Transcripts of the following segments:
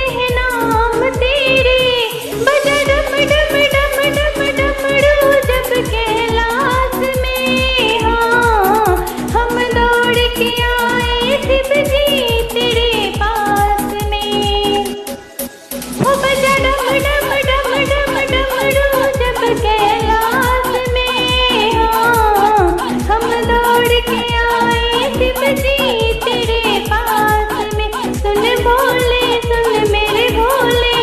हैं नाम तेरे, बजा डम डम डम डम डमरू जब कैलाश में। हाँ हम दौड़ के आए शिव जी तेरे पास में। ओ बजा डम डम डम डम डमरू जब कैलाश में। हाँ हम दौड़ के आए शिव जी तेरे पास में। सुन भोले सुन मेरे भोले,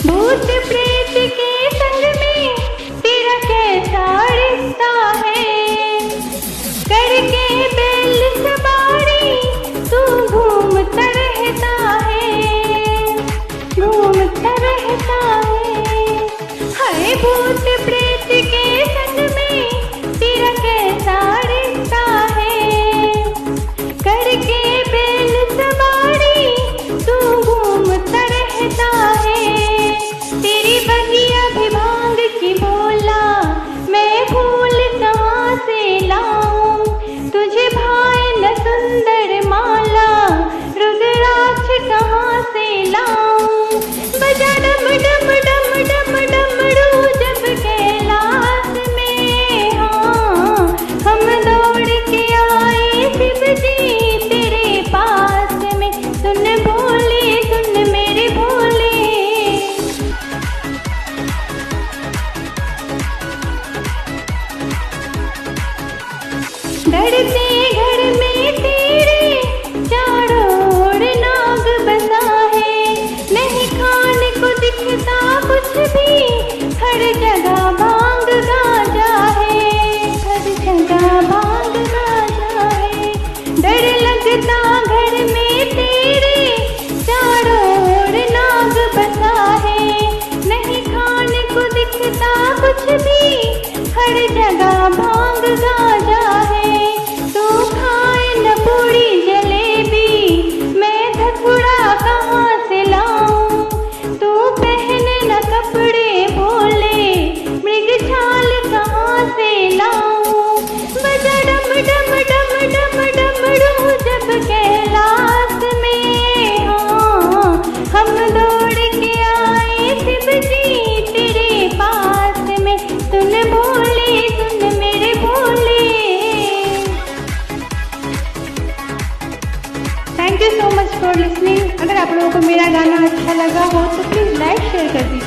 भूत प्रेत के संग में तेरा कैसा रिश्ता है। करके बैल सवारी तू घूमता रहता है, घूमता रहता है। हाय भूत प्रेत के संग में तेरा कैसा रिश्ता है। करके बैल सवारी तू घूमता रहता है। तेरी बगिया भी भांग की बोला, मैं फूल कहाँ से लाऊं। तुझे भाए न सुंदर माला, रुद्राक्ष कहाँ से लाऊं। बजा डम डम डम डम डमरू जब कैलाश में। हाँ हम दौड़ के आए शिव जी तेरे पास में। सुन भोले सुन मेरे भोले। डरते घर में तेरे चारों ओर नाग बसा है। नहीं खाने को दिखता कुछ भी, हर जगह भांग गाजा है, हर जगह भांग गाजा है। डर लगता घर में तेरे चारों ओर नाग बसा है। नहीं खाने को दिखता कुछ भी, हर जगह भांग गाजा है। तू खाए न पूरी जलेबी, मैं धतूरा कहाँ से लाऊं। तू पहन न कपड़े भोले, मृग छाल कहाँ से लाऊं। बजा डम डम डम डम डमरू जब कैलाश में। हाँ हम दौड़ के आए शिव जी तेरे पास में। सुन भोले सुन मेरे Bhole. Thank you so much for listening. अगर आप लोगों को मेरा गाना अच्छा लगा हो तो प्लीज़ लाइक शेयर कर दीजिए।